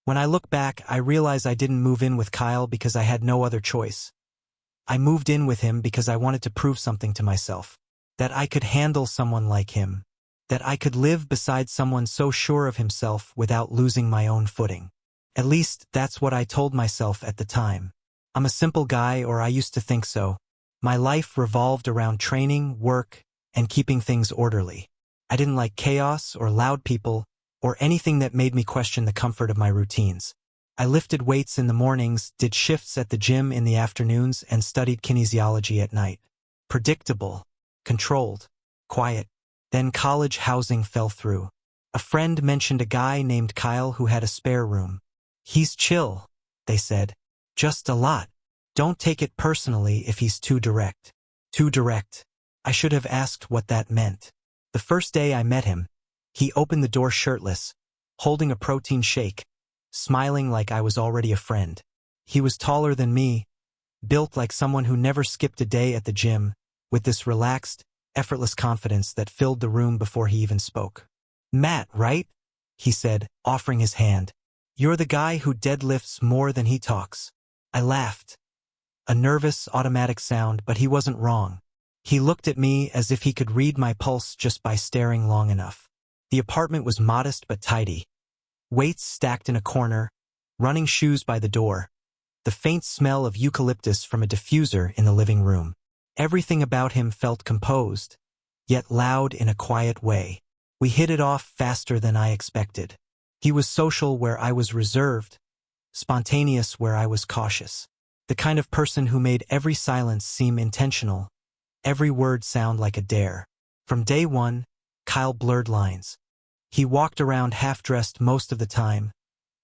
When I look back, I realize I didn't move in with Kyle because I had no other choice. I moved in with him because I wanted to prove something to myself. That I could handle someone like him. That I could live beside someone so sure of himself without losing my own footing. At least, that's what I told myself at the time. I'm a simple guy, or I used to think so. My life revolved around training, work, and keeping things orderly. I didn't like chaos or loud people, or anything that made me question the comfort of my routines. I lifted weights in the mornings, did shifts at the gym in the afternoons, and studied kinesiology at night. Predictable, controlled, quiet. Then college housing fell through. A friend mentioned a guy named Kyle who had a spare room. "He's chill," they said. "Just a lot. Don't take it personally if he's too direct." Too direct. I should have asked what that meant. The first day I met him, he opened the door shirtless, holding a protein shake, smiling like I was already a friend. He was taller than me, built like someone who never skipped a day at the gym, with this relaxed, effortless confidence that filled the room before he even spoke. "Matt, right?" he said, offering his hand. "You're the guy who deadlifts more than he talks." I laughed. A nervous, automatic sound, but he wasn't wrong. He looked at me as if he could read my pulse just by staring long enough. The apartment was modest but tidy. Weights stacked in a corner, running shoes by the door, the faint smell of eucalyptus from a diffuser in the living room. Everything about him felt composed, yet loud in a quiet way. We hit it off faster than I expected. He was social where I was reserved, spontaneous where I was cautious. The kind of person who made every silence seem intentional, every word sound like a dare. From day one, Kyle blurred lines. He walked around half-dressed most of the time,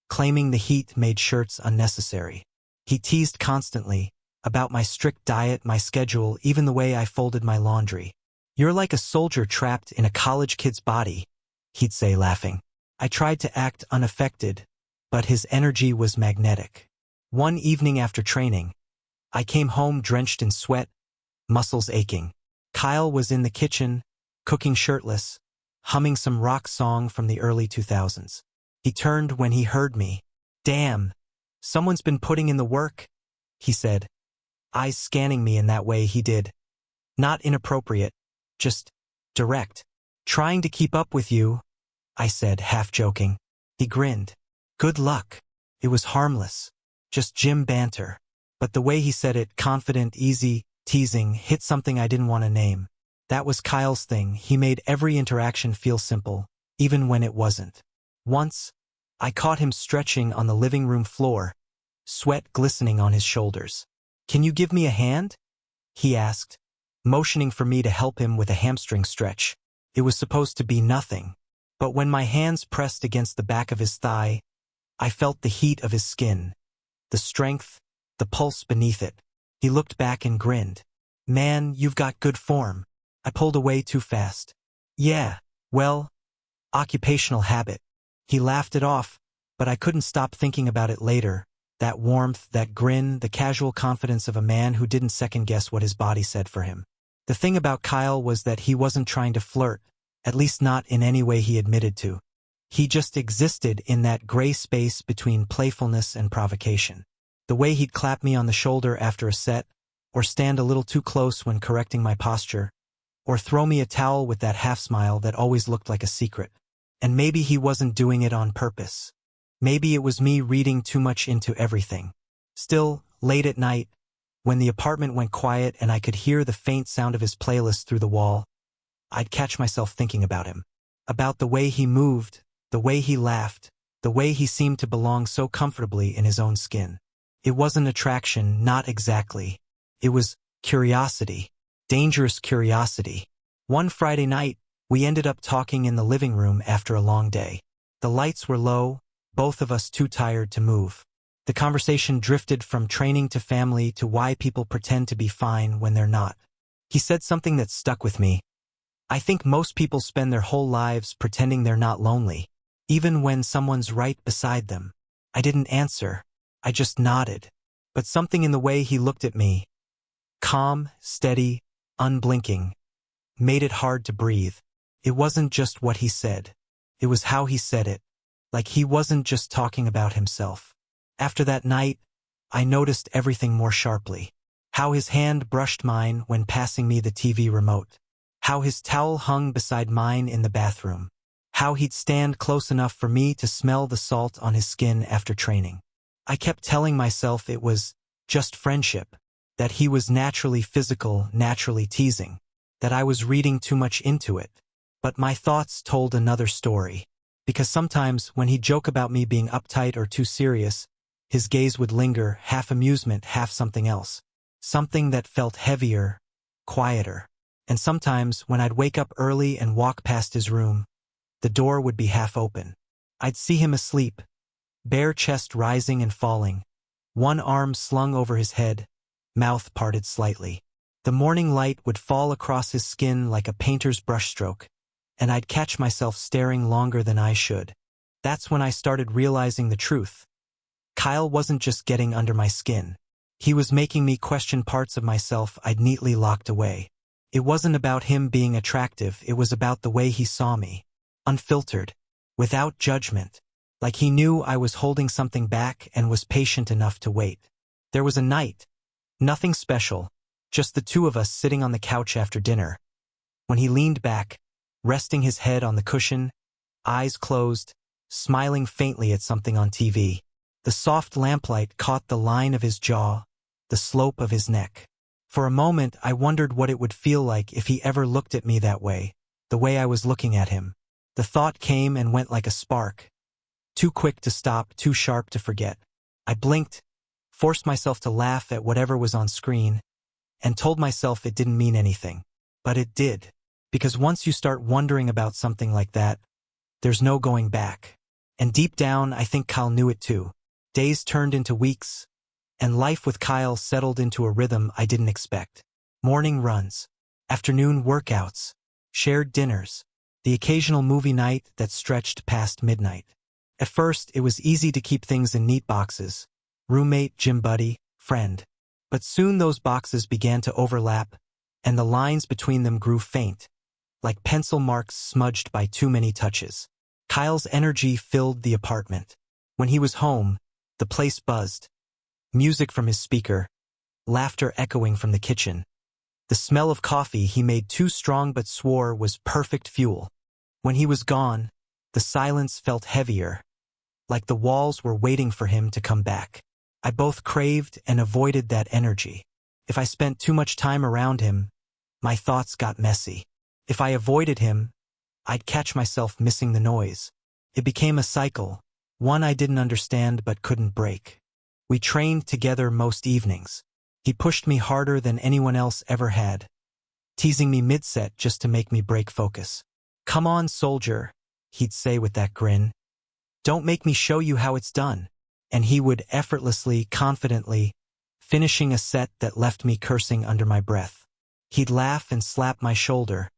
claiming the heat made shirts unnecessary. He teased constantly about my strict diet, my schedule, even the way I folded my laundry. "You're like a soldier trapped in a college kid's body," he'd say, laughing. I tried to act unaffected, but his energy was magnetic. One evening after training, I came home drenched in sweat, muscles aching. Kyle was in the kitchen, cooking shirtless, humming some rock song from the early 2000s. He turned when he heard me. "Damn, someone's been putting in the work," he said, eyes scanning me in that way he did. Not inappropriate, just direct. "Trying to keep up with you," I said, half joking. He grinned. "Good luck." It was harmless, just gym banter. But the way he said it, confident, easy, teasing, hit something I didn't want to name. That was Kyle's thing. He made every interaction feel simple, even when it wasn't. Once, I caught him stretching on the living room floor, sweat glistening on his shoulders. "Can you give me a hand?" he asked, motioning for me to help him with a hamstring stretch. It was supposed to be nothing, but when my hands pressed against the back of his thigh, I felt the heat of his skin, the strength, the pulse beneath it. He looked back and grinned. "Man, you've got good form." I pulled away too fast. "Yeah, well, occupational habit." He laughed it off, but I couldn't stop thinking about it later. That warmth, that grin, the casual confidence of a man who didn't second-guess what his body said for him. The thing about Kyle was that he wasn't trying to flirt, at least not in any way he admitted to. He just existed in that gray space between playfulness and provocation. The way he'd clap me on the shoulder after a set, or stand a little too close when correcting my posture, or throw me a towel with that half-smile that always looked like a secret. And maybe he wasn't doing it on purpose. Maybe it was me reading too much into everything. Still, late at night, when the apartment went quiet and I could hear the faint sound of his playlist through the wall, I'd catch myself thinking about him. About the way he moved, the way he laughed, the way he seemed to belong so comfortably in his own skin. It wasn't attraction, not exactly. It was curiosity. Dangerous curiosity. One Friday night, we ended up talking in the living room after a long day. The lights were low, both of us too tired to move. The conversation drifted from training to family to why people pretend to be fine when they're not. He said something that stuck with me. "I think most people spend their whole lives pretending they're not lonely, even when someone's right beside them." I didn't answer. I just nodded. But something in the way he looked at me, calm, steady, unblinking, made it hard to breathe. It wasn't just what he said. It was how he said it. Like he wasn't just talking about himself. After that night, I noticed everything more sharply. How his hand brushed mine when passing me the TV remote. How his towel hung beside mine in the bathroom. How he'd stand close enough for me to smell the salt on his skin after training. I kept telling myself it was just friendship, that he was naturally physical, naturally teasing, that I was reading too much into it. But my thoughts told another story. Because sometimes when he'd joke about me being uptight or too serious, his gaze would linger, half amusement, half something else. Something that felt heavier, quieter. And sometimes when I'd wake up early and walk past his room, the door would be half open. I'd see him asleep, bare chest rising and falling, one arm slung over his head, mouth parted slightly. The morning light would fall across his skin like a painter's brushstroke, and I'd catch myself staring longer than I should. That's when I started realizing the truth. Kyle wasn't just getting under my skin. He was making me question parts of myself I'd neatly locked away. It wasn't about him being attractive, it was about the way he saw me. Unfiltered, without judgment, like he knew I was holding something back and was patient enough to wait. There was a night, nothing special, just the two of us sitting on the couch after dinner. When he leaned back, resting his head on the cushion, eyes closed, smiling faintly at something on TV. The soft lamplight caught the line of his jaw, the slope of his neck. For a moment I wondered what it would feel like if he ever looked at me that way, the way I was looking at him. The thought came and went like a spark. Too quick to stop, too sharp to forget. I blinked, forced myself to laugh at whatever was on screen, and told myself it didn't mean anything. But it did. Because once you start wondering about something like that, there's no going back. And deep down, I think Kyle knew it too. Days turned into weeks, and life with Kyle settled into a rhythm I didn't expect. Morning runs, afternoon workouts, shared dinners, the occasional movie night that stretched past midnight. At first, it was easy to keep things in neat boxes: roommate, gym buddy, friend. But soon those boxes began to overlap, and the lines between them grew faint, like pencil marks smudged by too many touches. Kyle's energy filled the apartment. When he was home, the place buzzed. Music from his speaker, laughter echoing from the kitchen. The smell of coffee he made too strong but swore was perfect fuel. When he was gone, the silence felt heavier, like the walls were waiting for him to come back. I both craved and avoided that energy. If I spent too much time around him, my thoughts got messy. If I avoided him, I'd catch myself missing the noise. It became a cycle, one I didn't understand but couldn't break. We trained together most evenings. He pushed me harder than anyone else ever had, teasing me mid-set just to make me break focus. "Come on, soldier," he'd say with that grin. "Don't make me show you how it's done." And he would effortlessly, confidently, finishing a set that left me cursing under my breath. He'd laugh and slap my shoulder,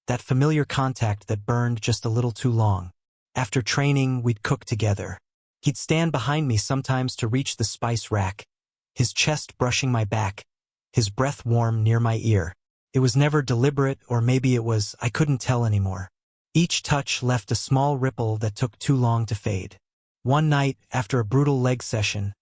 that familiar contact that burned just a little too long. After training, we'd cook together. He'd stand behind me sometimes to reach the spice rack, his chest brushing my back, his breath warm near my ear. It was never deliberate, or maybe it was, I couldn't tell anymore. Each touch left a small ripple that took too long to fade. One night, after a brutal leg session,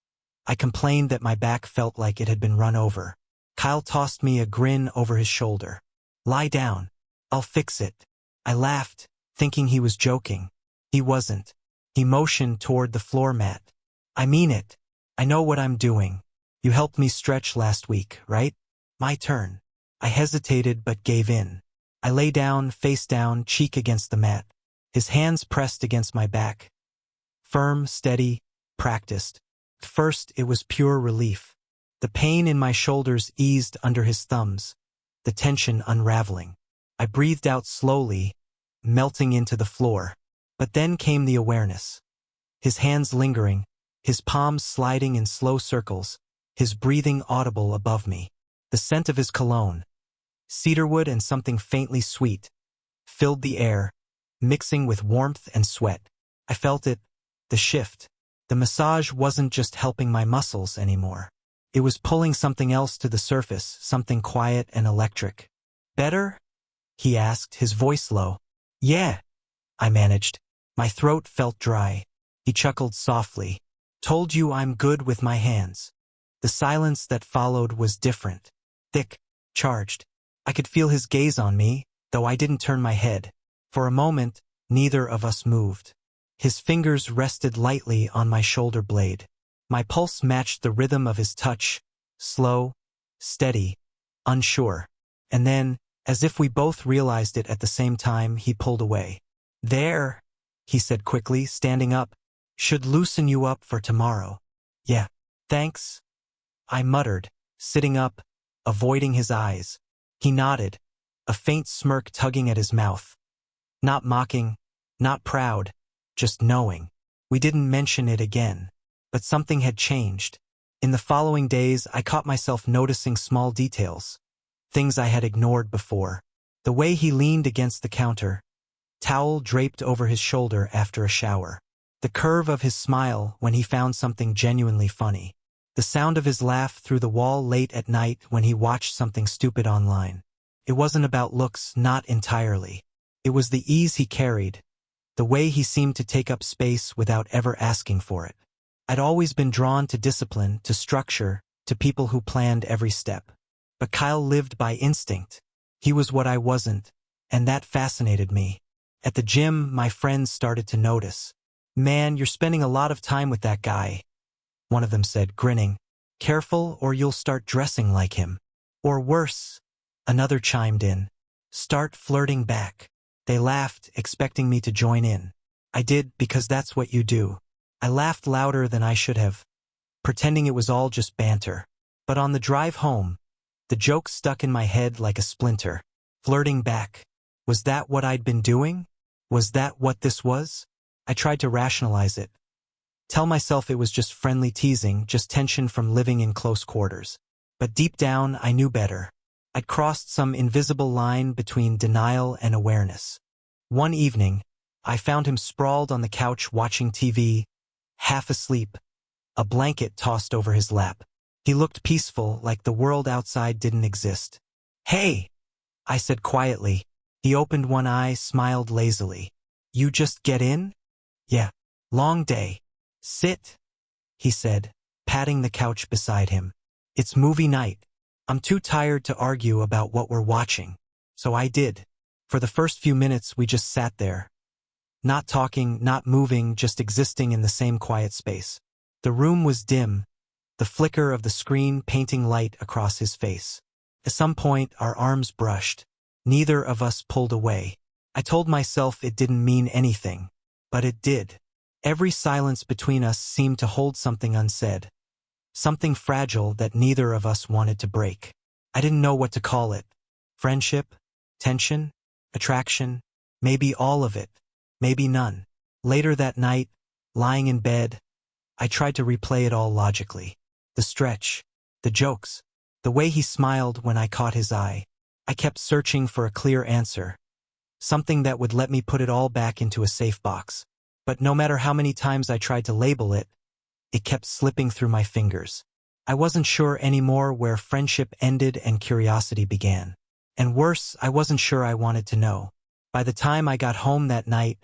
I complained that my back felt like it had been run over. Kyle tossed me a grin over his shoulder. "Lie down. I'll fix it." I laughed, thinking he was joking. He wasn't. He motioned toward the floor mat. "I mean it. I know what I'm doing. You helped me stretch last week, right? My turn." I hesitated but gave in. I lay down, face down, cheek against the mat. His hands pressed against my back. Firm, steady, practiced. At first, it was pure relief. The pain in my shoulders eased under his thumbs, the tension unraveling. I breathed out slowly, melting into the floor. But then came the awareness. His hands lingering, his palms sliding in slow circles, his breathing audible above me. The scent of his cologne, cedarwood and something faintly sweet, filled the air, mixing with warmth and sweat. I felt it, the shift. The massage wasn't just helping my muscles anymore. It was pulling something else to the surface, something quiet and electric. "Better?" he asked, his voice low. "Yeah," I managed. My throat felt dry. He chuckled softly. Told you I'm good with my hands. The silence that followed was different. Thick, charged. I could feel his gaze on me, though I didn't turn my head. For a moment, neither of us moved. His fingers rested lightly on my shoulder blade. My pulse matched the rhythm of his touch, slow, steady, unsure. And then, as if we both realized it at the same time, he pulled away. There, he said quickly, standing up. Should loosen you up for tomorrow. Yeah, thanks, I muttered, sitting up, avoiding his eyes. He nodded, a faint smirk tugging at his mouth. Not mocking, not proud, just knowing. We didn't mention it again. But something had changed. In the following days, I caught myself noticing small details. Things I had ignored before. The way he leaned against the counter. Towel draped over his shoulder after a shower. The curve of his smile when he found something genuinely funny. The sound of his laugh through the wall late at night when he watched something stupid online. It wasn't about looks, not entirely. It was the ease he carried. The way he seemed to take up space without ever asking for it. I'd always been drawn to discipline, to structure, to people who planned every step. But Kyle lived by instinct. He was what I wasn't, and that fascinated me. At the gym, my friends started to notice. Man, you're spending a lot of time with that guy, one of them said, grinning. Careful or you'll start dressing like him. Or worse, another chimed in. Start flirting back. They laughed, expecting me to join in. I did, because that's what you do. I laughed louder than I should have, pretending it was all just banter. But on the drive home, the joke stuck in my head like a splinter. Flirting back. Was that what I'd been doing? Was that what this was? I tried to rationalize it. Tell myself it was just friendly teasing, just tension from living in close quarters. But deep down, I knew better. I'd crossed some invisible line between denial and awareness. One evening, I found him sprawled on the couch watching TV, half asleep, a blanket tossed over his lap. He looked peaceful, like the world outside didn't exist. Hey, I said quietly. He opened one eye, smiled lazily. You just get in? Yeah. Long day. Sit, he said, patting the couch beside him. It's movie night. I'm too tired to argue about what we're watching. So I did. For the first few minutes, we just sat there. Not talking, not moving, just existing in the same quiet space. The room was dim, the flicker of the screen painting light across his face. At some point, our arms brushed. Neither of us pulled away. I told myself it didn't mean anything, but it did. Every silence between us seemed to hold something unsaid. Something fragile that neither of us wanted to break. I didn't know what to call it. Friendship? Tension? Attraction? Maybe all of it. Maybe none. Later that night, lying in bed, I tried to replay it all logically. The stretch, the jokes, the way he smiled when I caught his eye. I kept searching for a clear answer. Something that would let me put it all back into a safe box. But no matter how many times I tried to label it, it kept slipping through my fingers. I wasn't sure anymore where friendship ended and curiosity began. And worse, I wasn't sure I wanted to know. By the time I got home that night,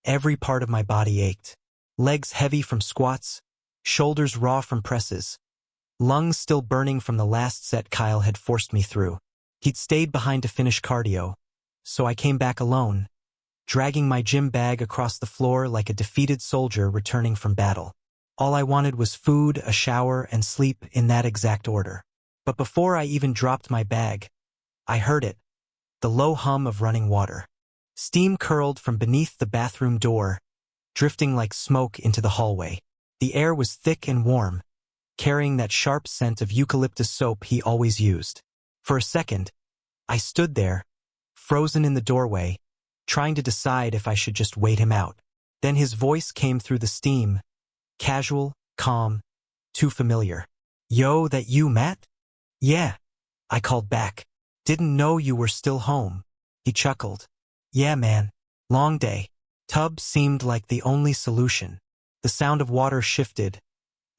every part of my body ached. Legs heavy from squats, shoulders raw from presses, lungs still burning from the last set Kyle had forced me through. He'd stayed behind to finish cardio, so I came back alone, dragging my gym bag across the floor like a defeated soldier returning from battle. All I wanted was food, a shower, and sleep in that exact order. But before I even dropped my bag, I heard it, the low hum of running water. Steam curled from beneath the bathroom door, drifting like smoke into the hallway. The air was thick and warm, carrying that sharp scent of eucalyptus soap he always used. For a second, I stood there, frozen in the doorway, trying to decide if I should just wait him out. Then his voice came through the steam, casual, calm, too familiar. Yo, that you, Matt? Yeah, I called back. Didn't know you were still home. He chuckled. Yeah, man. Long day. Tub seemed like the only solution. The sound of water shifted,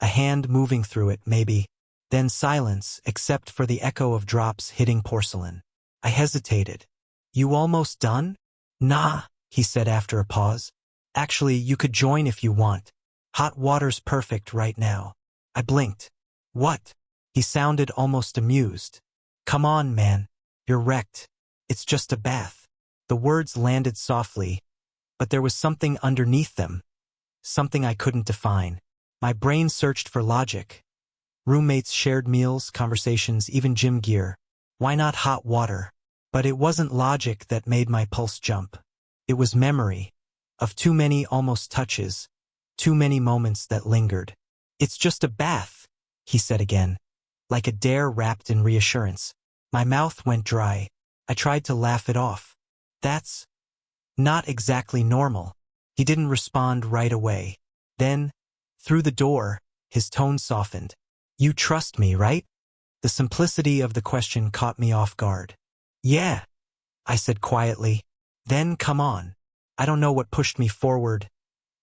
a hand moving through it, maybe. Then silence, except for the echo of drops hitting porcelain. I hesitated. You almost done? Nah, he said after a pause. Actually, you could join if you want. Hot water's perfect right now. I blinked. What? He sounded almost amused. Come on, man. You're wrecked. It's just a bath. The words landed softly, but there was something underneath them. Something I couldn't define. My brain searched for logic. Roommates, shared meals, conversations, even gym gear. Why not hot water? But it wasn't logic that made my pulse jump. It was memory. Of too many almost touches. Too many moments that lingered. It's just a bath, he said again, like a dare wrapped in reassurance. My mouth went dry. I tried to laugh it off. That's not exactly normal. He didn't respond right away. Then, through the door, his tone softened. You trust me, right? The simplicity of the question caught me off guard. Yeah, I said quietly. Then come on. I don't know what pushed me forward.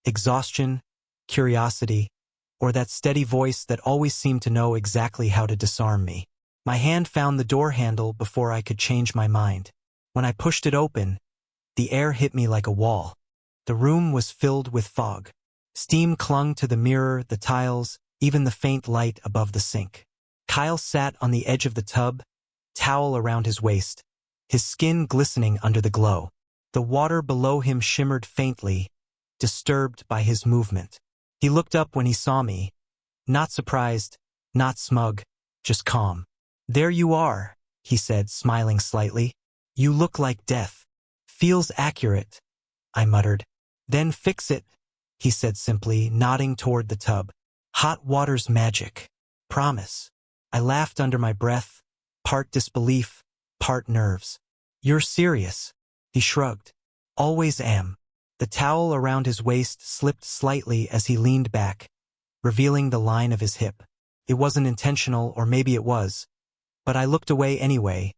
Exhaustion, curiosity, or that steady voice that always seemed to know exactly how to disarm me. My hand found the door handle before I could change my mind. When I pushed it open, the air hit me like a wall. The room was filled with fog. Steam clung to the mirror, the tiles, even the faint light above the sink. Kyle sat on the edge of the tub, towel around his waist, his skin glistening under the glow. The water below him shimmered faintly, disturbed by his movement. He looked up when he saw me, not surprised, not smug, just calm. There you are, he said, smiling slightly. You look like death. Feels accurate, I muttered. Then fix it, he said simply, nodding toward the tub. Hot water's magic. Promise. I laughed under my breath, part disbelief, part nerves. You're serious, he shrugged. Always am. The towel around his waist slipped slightly as he leaned back, revealing the line of his hip. It wasn't intentional, or maybe it was, but I looked away anyway,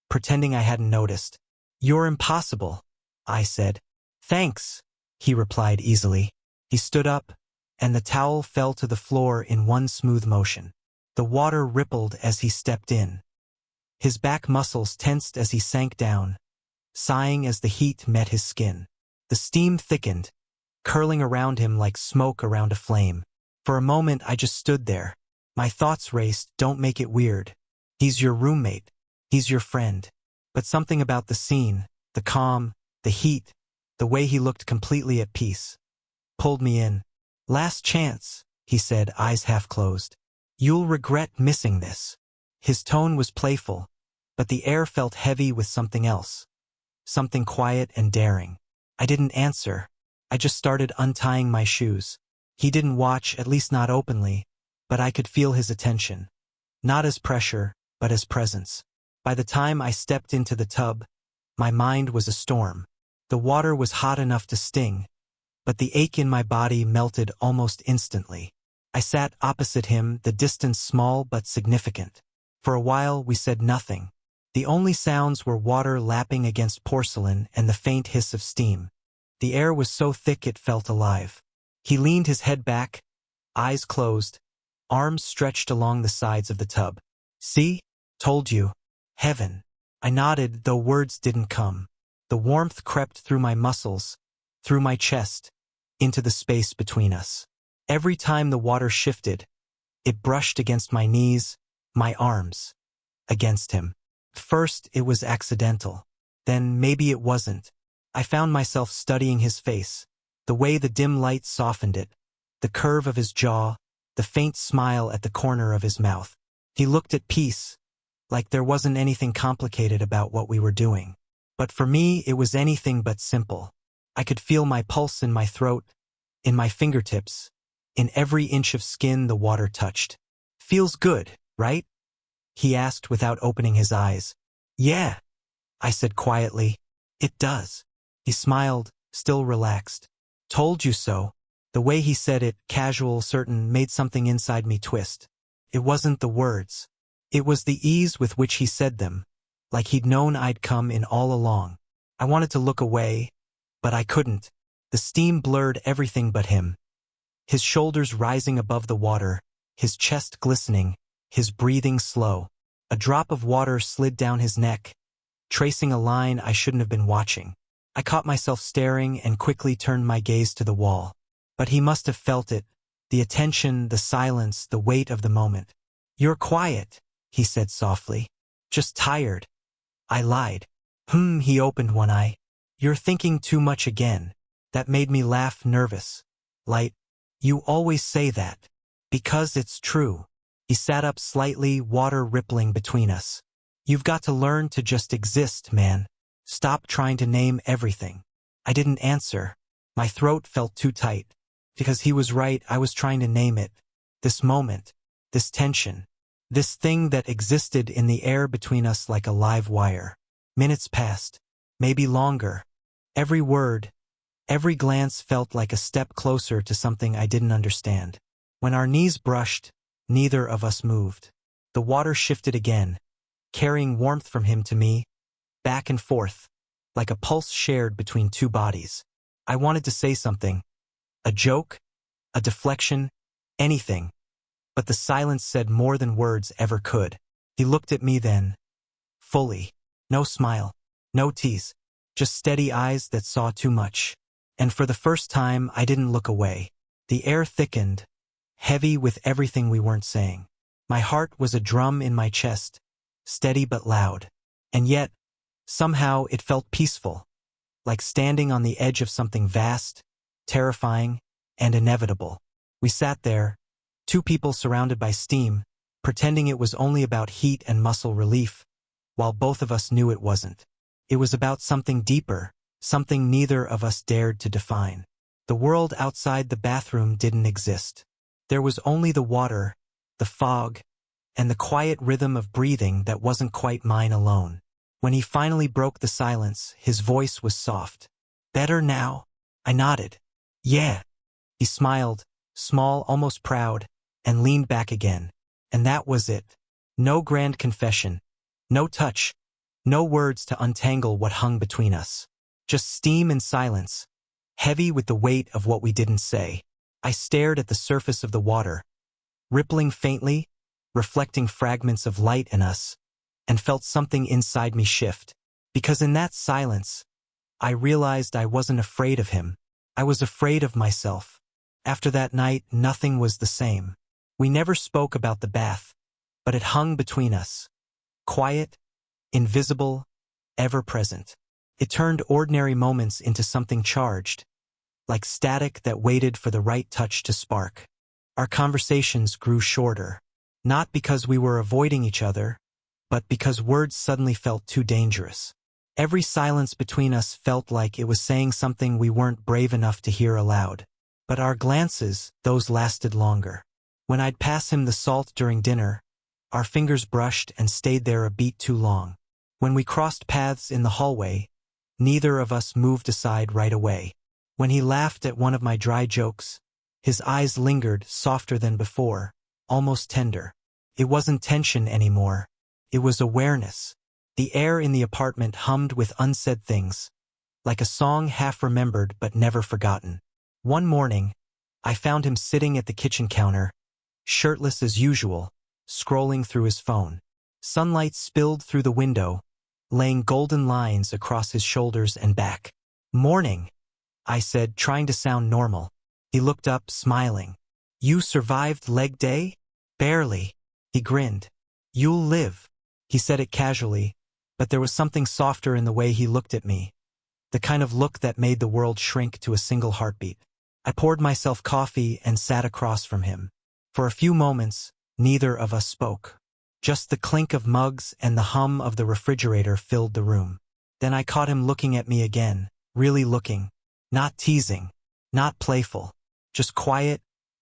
pretending I hadn't noticed. You're impossible, I said. Thanks, he replied easily. He stood up, and the towel fell to the floor in one smooth motion. The water rippled as he stepped in. His back muscles tensed as he sank down, sighing as the heat met his skin. The steam thickened, curling around him like smoke around a flame. For a moment I just stood there. My thoughts raced. Don't make it weird. He's your roommate. He's your friend. But something about the scene, the calm, the heat, the way he looked completely at peace, pulled me in. Last chance, he said, eyes half closed. You'll regret missing this. His tone was playful, but the air felt heavy with something else. Something quiet and daring. I didn't answer. I just started untying my shoes. He didn't watch, at least not openly, but I could feel his attention. Not as pressure, but as presence. By the time I stepped into the tub, my mind was a storm. The water was hot enough to sting, but the ache in my body melted almost instantly. I sat opposite him, the distance small but significant. For a while we said nothing. The only sounds were water lapping against porcelain and the faint hiss of steam. The air was so thick it felt alive. He leaned his head back, eyes closed, arms stretched along the sides of the tub. See? Told you. Heaven. I nodded, though words didn't come. The warmth crept through my muscles, through my chest, into the space between us. Every time the water shifted, it brushed against my knees, my arms, against him. First, it was accidental. Then maybe it wasn't. I found myself studying his face, the way the dim light softened it, the curve of his jaw, the faint smile at the corner of his mouth. He looked at peace, like there wasn't anything complicated about what we were doing. But for me, it was anything but simple. I could feel my pulse in my throat, in my fingertips, in every inch of skin the water touched. Feels good, right? He asked without opening his eyes. Yeah, I said quietly. It does. He smiled, still relaxed. Told you so. The way he said it, casual, certain, made something inside me twist. It wasn't the words. It was the ease with which he said them, like he'd known I'd come in all along. I wanted to look away, but I couldn't. The steam blurred everything but him. His shoulders rising above the water, his chest glistening, his breathing slow. A drop of water slid down his neck, tracing a line I shouldn't have been watching. I caught myself staring and quickly turned my gaze to the wall. But he must have felt it, The attention, the silence, the weight of the moment. "You're quiet," he said softly. "Just tired." I lied. He opened one eye. "You're thinking too much again." That made me laugh, nervous. "Light, you always say that." "Because it's true." He sat up slightly, water rippling between us. "You've got to learn to just exist, man. Stop trying to name everything." I didn't answer. My throat felt too tight. Because he was right, I was trying to name it. This moment, this tension, this thing that existed in the air between us like a live wire. Minutes passed, maybe longer. Every word, every glance felt like a step closer to something I didn't understand. When our knees brushed, neither of us moved. The water shifted again, carrying warmth from him to me, back and forth, like a pulse shared between two bodies. I wanted to say something, a joke, a deflection, anything, but the silence said more than words ever could. He looked at me then, fully. No smile, no tease, just steady eyes that saw too much. And for the first time, I didn't look away. The air thickened, heavy with everything we weren't saying. My heart was a drum in my chest, steady but loud. And yet, somehow it felt peaceful, like standing on the edge of something vast, terrifying, and inevitable. We sat there, two people surrounded by steam, pretending it was only about heat and muscle relief, while both of us knew it wasn't. It was about something deeper, something neither of us dared to define. The world outside the bathroom didn't exist. There was only the water, the fog, and the quiet rhythm of breathing that wasn't quite mine alone. When he finally broke the silence, his voice was soft. "Better now?" I nodded. "Yeah." He smiled, small, almost proud, and leaned back again. And that was it. No grand confession. No touch. No words to untangle what hung between us. Just steam and silence, heavy with the weight of what we didn't say. I stared at the surface of the water, rippling faintly, reflecting fragments of light in us, and felt something inside me shift. Because in that silence, I realized I wasn't afraid of him. I was afraid of myself. After that night, nothing was the same. We never spoke about the bath, but it hung between us. Quiet, invisible, ever-present. It turned ordinary moments into something charged, like static that waited for the right touch to spark. Our conversations grew shorter, not because we were avoiding each other, but because words suddenly felt too dangerous. Every silence between us felt like it was saying something we weren't brave enough to hear aloud. But our glances, those lasted longer. When I'd pass him the salt during dinner, our fingers brushed and stayed there a beat too long. When we crossed paths in the hallway, neither of us moved aside right away. When he laughed at one of my dry jokes, his eyes lingered, softer than before, almost tender. It wasn't tension anymore. It was awareness. The air in the apartment hummed with unsaid things, like a song half remembered but never forgotten. One morning, I found him sitting at the kitchen counter, shirtless as usual, scrolling through his phone. Sunlight spilled through the window, laying golden lines across his shoulders and back. "Morning," I said, trying to sound normal. He looked up, smiling. "You survived leg day?" "Barely." He grinned. "You'll live." He said it casually, but there was something softer in the way he looked at me, the kind of look that made the world shrink to a single heartbeat. I poured myself coffee and sat across from him. For a few moments, neither of us spoke. Just the clink of mugs and the hum of the refrigerator filled the room. Then I caught him looking at me again, really looking. Not teasing, not playful, just quiet,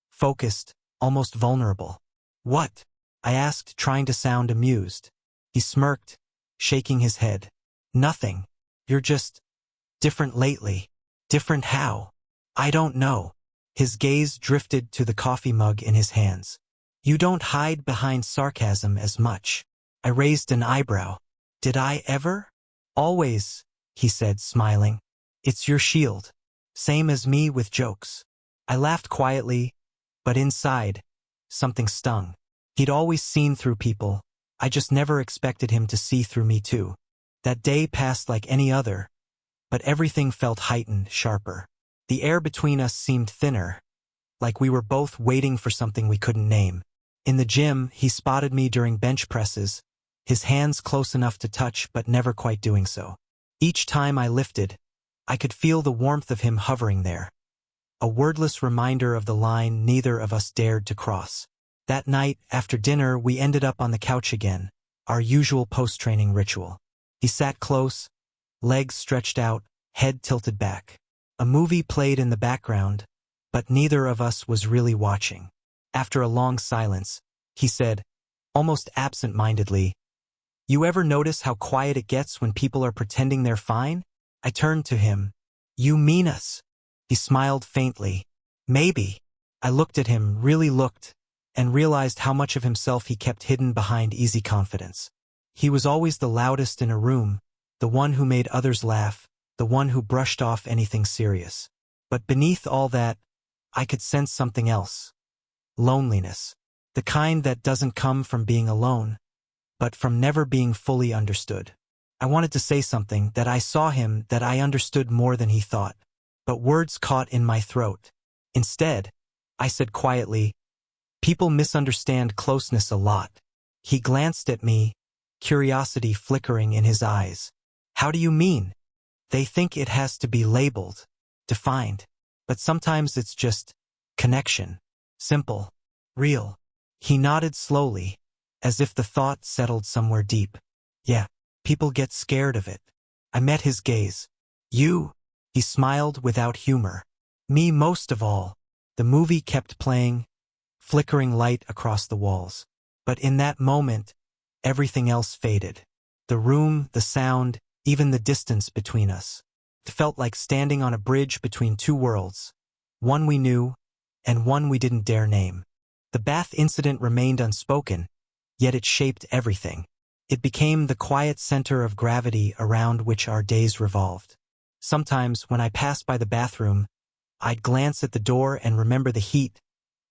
focused, almost vulnerable. "What?" I asked, trying to sound amused. He smirked, shaking his head. "Nothing. You're just different lately." "Different how?" "I don't know." His gaze drifted to the coffee mug in his hands. "You don't hide behind sarcasm as much." I raised an eyebrow. "Did I ever?" "Always," he said, smiling. "It's your shield. Same as me with jokes." I laughed quietly, but inside, something stung. He'd always seen through people. I just never expected him to see through me too. That day passed like any other, but everything felt heightened, sharper. The air between us seemed thinner, like we were both waiting for something we couldn't name. In the gym, he spotted me during bench presses, his hands close enough to touch but never quite doing so. Each time I lifted, I could feel the warmth of him hovering there. A wordless reminder of the line neither of us dared to cross. That night, after dinner, we ended up on the couch again, our usual post-training ritual. He sat close, legs stretched out, head tilted back. A movie played in the background, but neither of us was really watching. After a long silence, he said, almost absent-mindedly, "You ever notice how quiet it gets when people are pretending they're fine?" I turned to him. "You mean us?" He smiled faintly. "Maybe." I looked at him, really looked, and realized how much of himself he kept hidden behind easy confidence. He was always the loudest in a room, the one who made others laugh, the one who brushed off anything serious. But beneath all that, I could sense something else. Loneliness. The kind that doesn't come from being alone, but from never being fully understood. I wanted to say something, that I saw him, that I understood more than he thought. But words caught in my throat. Instead, I said quietly, "People misunderstand closeness a lot." He glanced at me, curiosity flickering in his eyes. "How do you mean?" "They think it has to be labeled, defined. But sometimes it's just connection. Simple. Real." He nodded slowly, as if the thought settled somewhere deep. "Yeah, people get scared of it." I met his gaze. "You?" He smiled without humor. "Me most of all." The movie kept playing, flickering light across the walls. But in that moment, everything else faded. The room, the sound, even the distance between us. It felt like standing on a bridge between two worlds, one we knew, and one we didn't dare name. The bath incident remained unspoken, yet it shaped everything. It became the quiet center of gravity around which our days revolved. Sometimes, when I passed by the bathroom, I'd glance at the door and remember the heat,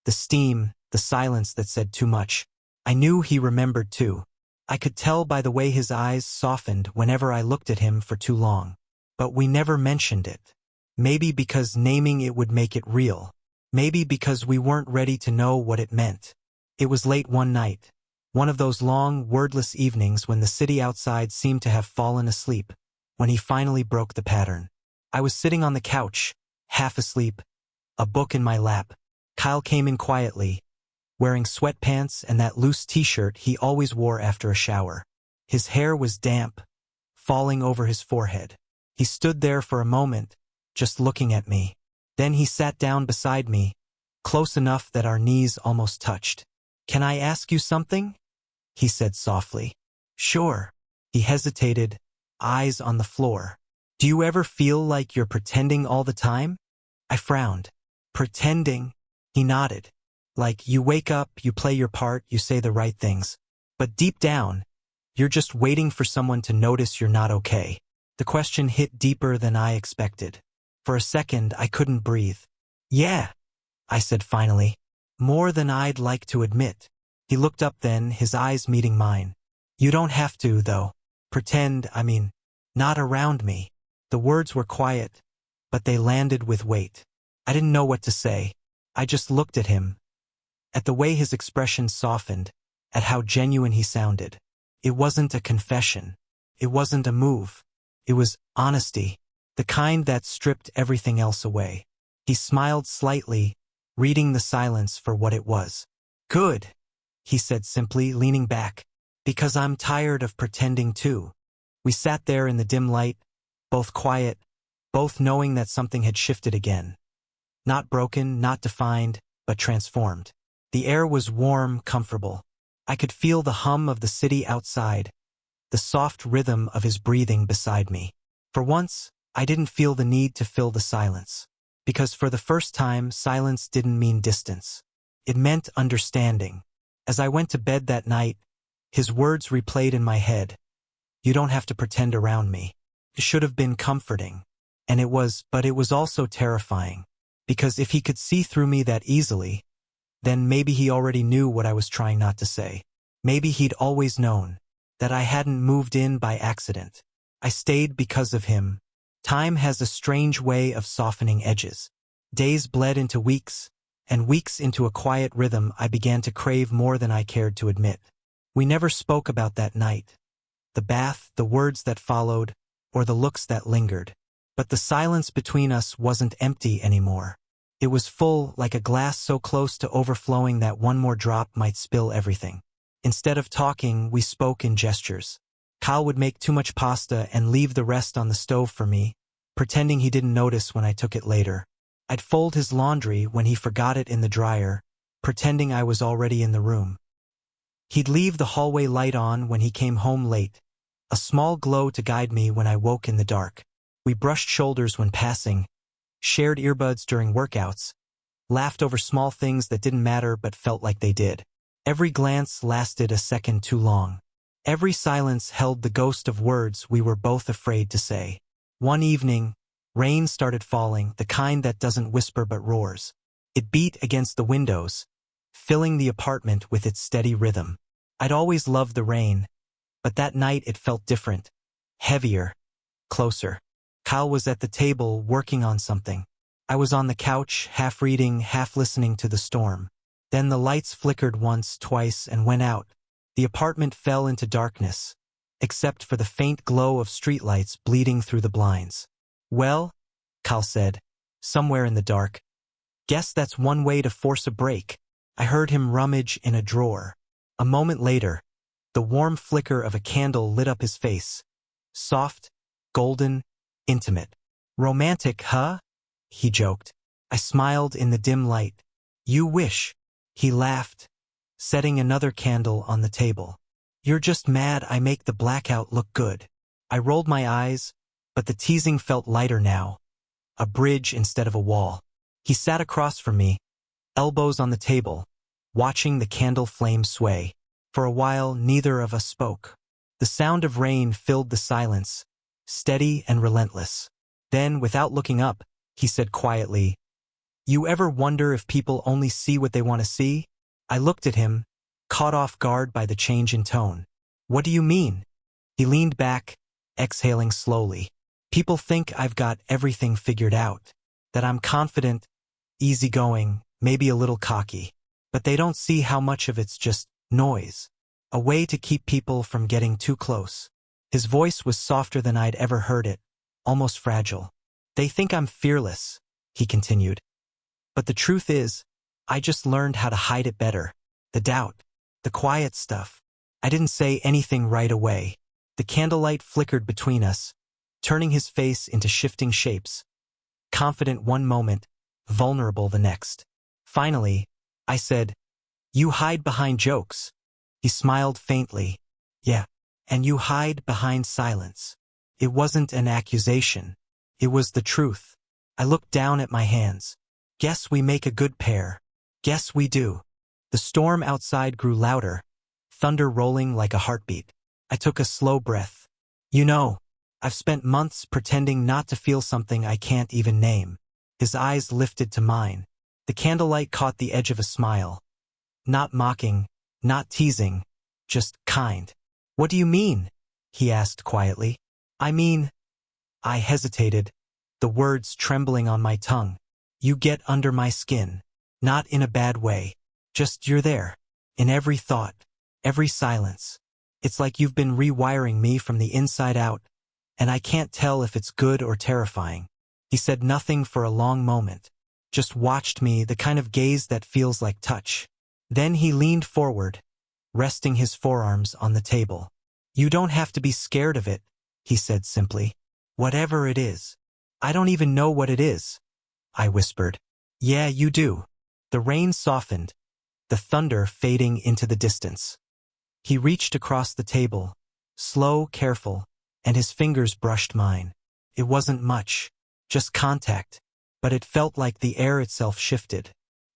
the steam, the silence that said too much. I knew he remembered too. I could tell by the way his eyes softened whenever I looked at him for too long. But we never mentioned it. Maybe because naming it would make it real. Maybe because we weren't ready to know what it meant. It was late one night. One of those long, wordless evenings when the city outside seemed to have fallen asleep, when he finally broke the pattern. I was sitting on the couch, half asleep, a book in my lap. Kyle came in quietly, wearing sweatpants and that loose t-shirt he always wore after a shower. His hair was damp, falling over his forehead. He stood there for a moment, just looking at me. Then he sat down beside me, close enough that our knees almost touched. "Can I ask you something?" he said softly. "Sure." He hesitated, eyes on the floor. "Do you ever feel like you're pretending all the time?" I frowned. "Pretending?" He nodded. "Like you wake up, you play your part, you say the right things. But deep down, you're just waiting for someone to notice you're not okay." The question hit deeper than I expected. For a second, I couldn't breathe. "Yeah," I said finally. "More than I'd like to admit." He looked up then, his eyes meeting mine. "You don't have to, though. Pretend, not around me." The words were quiet, but they landed with weight. I didn't know what to say. I just looked at him, at the way his expression softened, at how genuine he sounded. It wasn't a confession. It wasn't a move. It was honesty, the kind that stripped everything else away. He smiled slightly, reading the silence for what it was. "Good," he said simply, leaning back, "because I'm tired of pretending too." We sat there in the dim light, both quiet, both knowing that something had shifted again. Not broken, not defined, but transformed. The air was warm, comfortable. I could feel the hum of the city outside, the soft rhythm of his breathing beside me. For once, I didn't feel the need to fill the silence. Because for the first time, silence didn't mean distance. It meant understanding. As I went to bed that night, his words replayed in my head. "You don't have to pretend around me." It should have been comforting. And it was, but it was also terrifying. Because if he could see through me that easily, then maybe he already knew what I was trying not to say. Maybe he'd always known that I hadn't moved in by accident. I stayed because of him. Time has a strange way of softening edges. Days bled into weeks, and weeks into a quiet rhythm I began to crave more than I cared to admit. We never spoke about that night, the bath, the words that followed, or the looks that lingered. But the silence between us wasn't empty anymore. It was full, like a glass so close to overflowing that one more drop might spill everything. Instead of talking, we spoke in gestures. Kyle would make too much pasta and leave the rest on the stove for me, pretending he didn't notice when I took it later. I'd fold his laundry when he forgot it in the dryer, pretending I was already in the room. He'd leave the hallway light on when he came home late, a small glow to guide me when I woke in the dark. We brushed shoulders when passing, shared earbuds during workouts, laughed over small things that didn't matter but felt like they did. Every glance lasted a second too long. Every silence held the ghost of words we were both afraid to say. One evening, rain started falling, the kind that doesn't whisper but roars. It beat against the windows, filling the apartment with its steady rhythm. I'd always loved the rain, but that night it felt different, heavier, closer. Kyle was at the table working on something. I was on the couch, half reading, half listening to the storm. Then the lights flickered once, twice, and went out. The apartment fell into darkness, except for the faint glow of streetlights bleeding through the blinds. "Well," Kyle said, somewhere in the dark, "guess that's one way to force a break." I heard him rummage in a drawer. A moment later, the warm flicker of a candle lit up his face. Soft, golden, intimate. "Romantic, huh?" he joked. I smiled in the dim light. "You wish." He laughed, setting another candle on the table. "You're just mad I make the blackout look good." I rolled my eyes, but the teasing felt lighter now, a bridge instead of a wall. He sat across from me, elbows on the table, watching the candle flame sway. For a while, neither of us spoke. The sound of rain filled the silence, steady and relentless. Then, without looking up, he said quietly, "You ever wonder if people only see what they want to see?" I looked at him, caught off guard by the change in tone. "What do you mean?" He leaned back, exhaling slowly. "People think I've got everything figured out, that I'm confident, easygoing, maybe a little cocky. But they don't see how much of it's just noise, a way to keep people from getting too close." His voice was softer than I'd ever heard it, almost fragile. "They think I'm fearless," he continued. "But the truth is, I just learned how to hide it better. The doubt, the quiet stuff." I didn't say anything right away. The candlelight flickered between us, turning his face into shifting shapes. Confident one moment, vulnerable the next. Finally, I said, "You hide behind jokes." He smiled faintly. "Yeah. And you hide behind silence." It wasn't an accusation. It was the truth. I looked down at my hands. "Guess we make a good pair." "Guess we do." The storm outside grew louder, thunder rolling like a heartbeat. I took a slow breath. "You know, I've spent months pretending not to feel something I can't even name." His eyes lifted to mine. The candlelight caught the edge of a smile. Not mocking, not teasing, just kind. "What do you mean?" he asked quietly. "I mean—" I hesitated, the words trembling on my tongue. "You get under my skin. Not in a bad way. Just you're there. In every thought, every silence. It's like you've been rewiring me from the inside out, and I can't tell if it's good or terrifying." He said nothing for a long moment, just watched me, the kind of gaze that feels like touch. Then he leaned forward, resting his forearms on the table. "You don't have to be scared of it," he said simply. "Whatever it is." "I don't even know what it is," I whispered. "Yeah, you do." The rain softened, the thunder fading into the distance. He reached across the table, slow, careful, and his fingers brushed mine. It wasn't much, just contact, but it felt like the air itself shifted.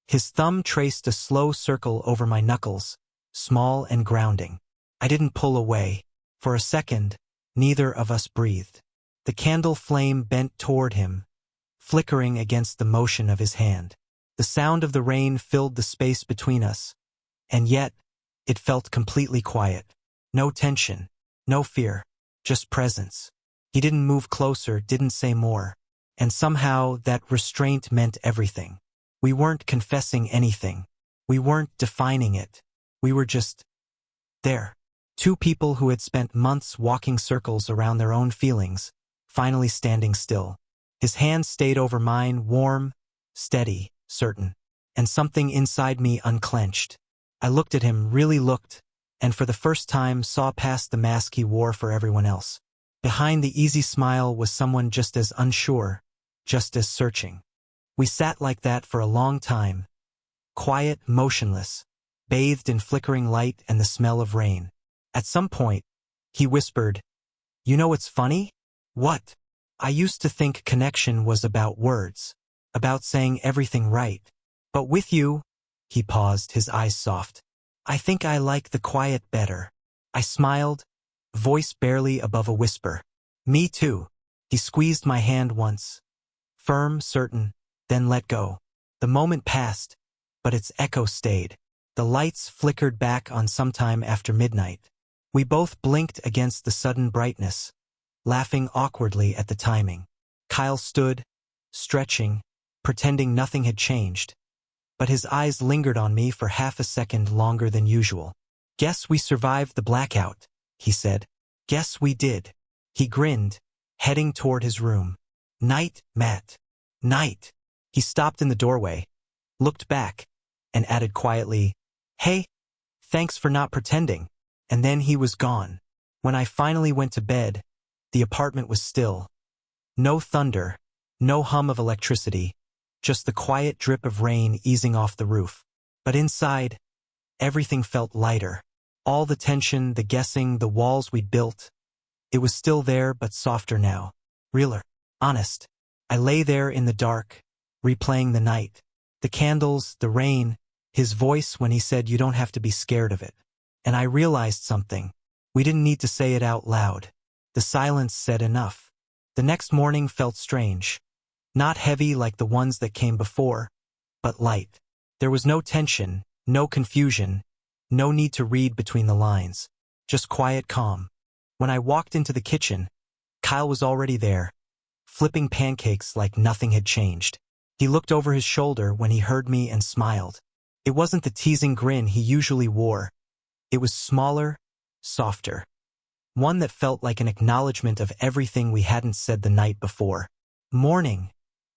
His thumb traced a slow circle over my knuckles, small and grounding. I didn't pull away. For a second, neither of us breathed. The candle flame bent toward him, flickering against the motion of his hand. The sound of the rain filled the space between us, and yet, it felt completely quiet. No tension, no fear, just presence. He didn't move closer, didn't say more, and somehow that restraint meant everything. We weren't confessing anything. We weren't defining it. We were just there. Two people who had spent months walking circles around their own feelings, finally standing still. His hand stayed over mine, warm, steady, certain. And something inside me unclenched. I looked at him, really looked, and for the first time saw past the mask he wore for everyone else. Behind the easy smile was someone just as unsure, just as searching. We sat like that for a long time, quiet, motionless, bathed in flickering light and the smell of rain. At some point, he whispered, "You know what's funny?" "What?" "I used to think connection was about words, about saying everything right. But with you," he paused, his eyes soft, "I think I like the quiet better." I smiled, voice barely above a whisper. "Me too." He squeezed my hand once, firm, certain, then let go. The moment passed, but its echo stayed. The lights flickered back on sometime after midnight. We both blinked against the sudden brightness, laughing awkwardly at the timing. Kyle stood, stretching, pretending nothing had changed. But his eyes lingered on me for half a second longer than usual. "Guess we survived the blackout," he said. "Guess we did." He grinned, heading toward his room. "Night, Matt. Night." He stopped in the doorway, looked back, and added quietly, "Hey, thanks for not pretending." And then he was gone. When I finally went to bed, the apartment was still. No thunder, no hum of electricity, just the quiet drip of rain easing off the roof. But inside, everything felt lighter. All the tension, the guessing, the walls we'd built. It was still there, but softer now. Realer. Honest. I lay there in the dark, replaying the night. The candles, the rain, his voice when he said, "You don't have to be scared of it." And I realized something. We didn't need to say it out loud. The silence said enough. The next morning felt strange. Not heavy like the ones that came before, but light. There was no tension, no confusion, no need to read between the lines. Just quiet calm. When I walked into the kitchen, Kyle was already there, flipping pancakes like nothing had changed. He looked over his shoulder when he heard me and smiled. It wasn't the teasing grin he usually wore. It was smaller, softer. One that felt like an acknowledgement of everything we hadn't said the night before. "Morning,"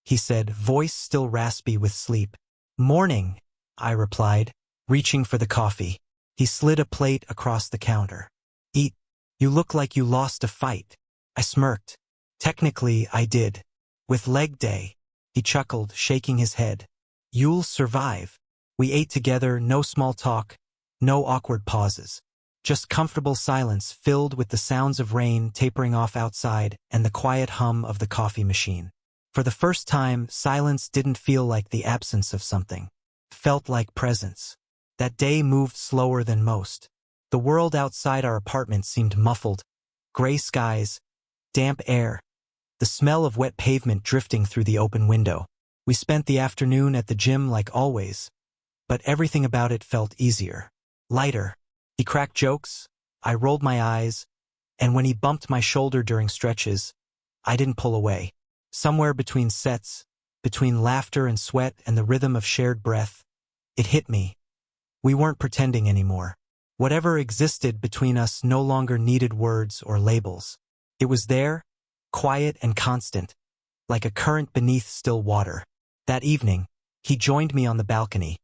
he said, voice still raspy with sleep. "Morning," I replied, reaching for the coffee. He slid a plate across the counter. "Eat. You look like you lost a fight." I smirked. "Technically, I did. With leg day." He chuckled, shaking his head. "You'll survive." We ate together, no small talk, no awkward pauses. Just comfortable silence filled with the sounds of rain tapering off outside and the quiet hum of the coffee machine. For the first time, silence didn't feel like the absence of something. It felt like presence. That day moved slower than most. The world outside our apartment seemed muffled. Gray skies, damp air, the smell of wet pavement drifting through the open window. We spent the afternoon at the gym like always, but everything about it felt easier, lighter. He cracked jokes, I rolled my eyes, and when he bumped my shoulder during stretches, I didn't pull away. Somewhere between sets, between laughter and sweat and the rhythm of shared breath, it hit me. We weren't pretending anymore. Whatever existed between us no longer needed words or labels. It was there, quiet and constant, like a current beneath still water. That evening, he joined me on the balcony,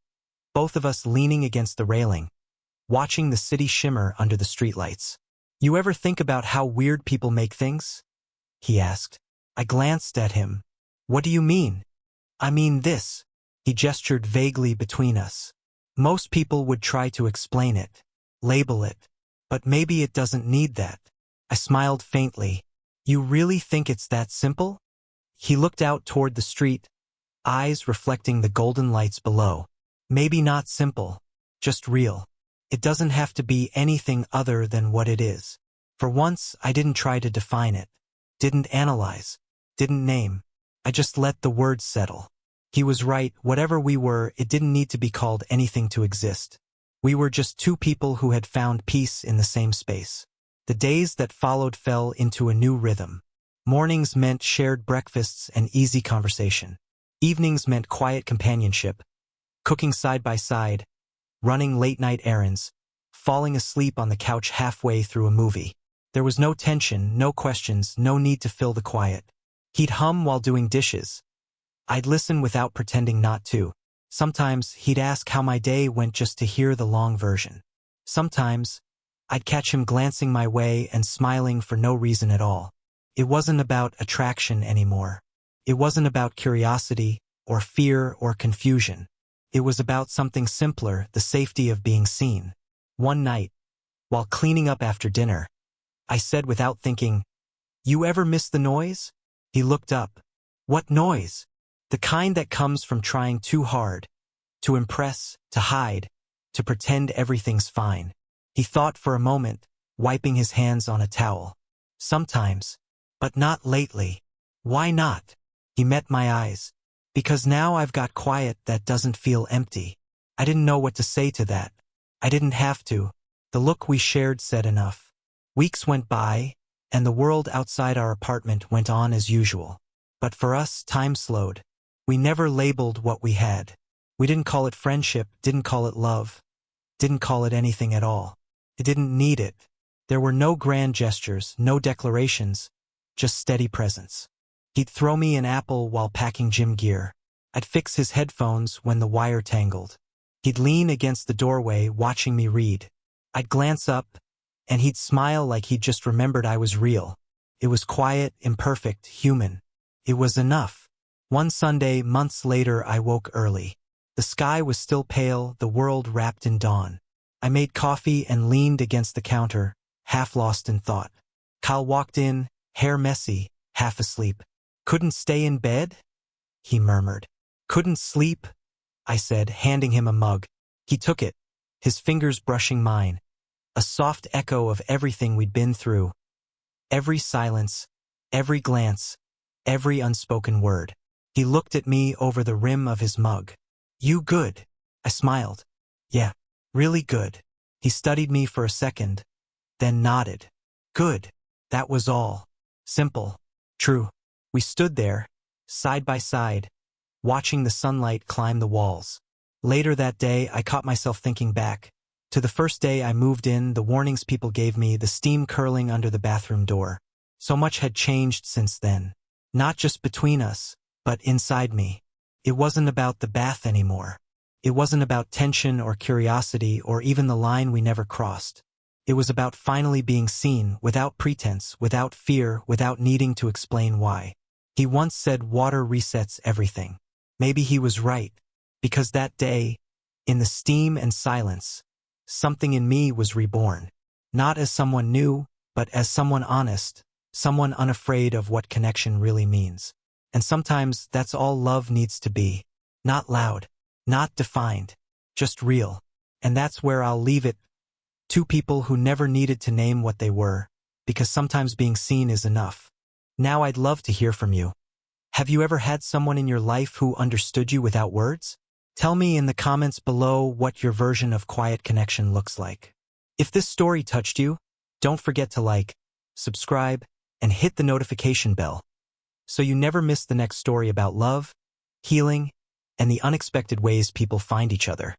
both of us leaning against the railing, watching the city shimmer under the streetlights. "You ever think about how weird people make things?" he asked. I glanced at him. "What do you mean?" "I mean this." He gestured vaguely between us. "Most people would try to explain it, label it, but maybe it doesn't need that." I smiled faintly. "You really think it's that simple?" He looked out toward the street, eyes reflecting the golden lights below. "Maybe not simple, just real. It doesn't have to be anything other than what it is." For once, I didn't try to define it, didn't analyze, didn't name. I just let the words settle. He was right, whatever we were, it didn't need to be called anything to exist. We were just two people who had found peace in the same space. The days that followed fell into a new rhythm. Mornings meant shared breakfasts and easy conversation. Evenings meant quiet companionship, cooking side by side, running late-night errands, falling asleep on the couch halfway through a movie. There was no tension, no questions, no need to fill the quiet. He'd hum while doing dishes. I'd listen without pretending not to. Sometimes he'd ask how my day went just to hear the long version. Sometimes I'd catch him glancing my way and smiling for no reason at all. It wasn't about attraction anymore. It wasn't about curiosity or fear or confusion. It was about something simpler, the safety of being seen. One night, while cleaning up after dinner, I said without thinking, "You ever miss the noise?" He looked up. "What noise?" "The kind that comes from trying too hard, to impress, to hide, to pretend everything's fine." He thought for a moment, wiping his hands on a towel. "Sometimes, but not lately." "Why not?" He met my eyes. "Because now I've got quiet that doesn't feel empty." I didn't know what to say to that. I didn't have to. The look we shared said enough. Weeks went by, and the world outside our apartment went on as usual. But for us, time slowed. We never labeled what we had. We didn't call it friendship, didn't call it love, didn't call it anything at all. It didn't need it. There were no grand gestures, no declarations, just steady presence. He'd throw me an apple while packing gym gear. I'd fix his headphones when the wire tangled. He'd lean against the doorway watching me read. I'd glance up, and he'd smile like he'd just remembered I was real. It was quiet, imperfect, human. It was enough. One Sunday, months later, I woke early. The sky was still pale, the world wrapped in dawn. I made coffee and leaned against the counter, half lost in thought. Kyle walked in, hair messy, half asleep. "Couldn't stay in bed?" he murmured. "Couldn't sleep?" I said, handing him a mug. He took it, his fingers brushing mine. A soft echo of everything we'd been through. Every silence, every glance, every unspoken word. He looked at me over the rim of his mug. "You good?" I smiled. "Yeah, really good." He studied me for a second, then nodded. "Good." That was all. Simple. True. We stood there, side by side, watching the sunlight climb the walls. Later that day, I caught myself thinking back to the first day I moved in, the warnings people gave me, the steam curling under the bathroom door. So much had changed since then. Not just between us, but inside me. It wasn't about the bath anymore. It wasn't about tension or curiosity or even the line we never crossed. It was about finally being seen, without pretense, without fear, without needing to explain why. He once said water resets everything. Maybe he was right, because that day, in the steam and silence, something in me was reborn. Not as someone new, but as someone honest, someone unafraid of what connection really means. And sometimes that's all love needs to be. Not loud, not defined, just real. And that's where I'll leave it. Two people who never needed to name what they were, because sometimes being seen is enough. Now I'd love to hear from you. Have you ever had someone in your life who understood you without words? Tell me in the comments below what your version of quiet connection looks like. If this story touched you, don't forget to like, subscribe, and hit the notification bell, so you never miss the next story about love, healing, and the unexpected ways people find each other.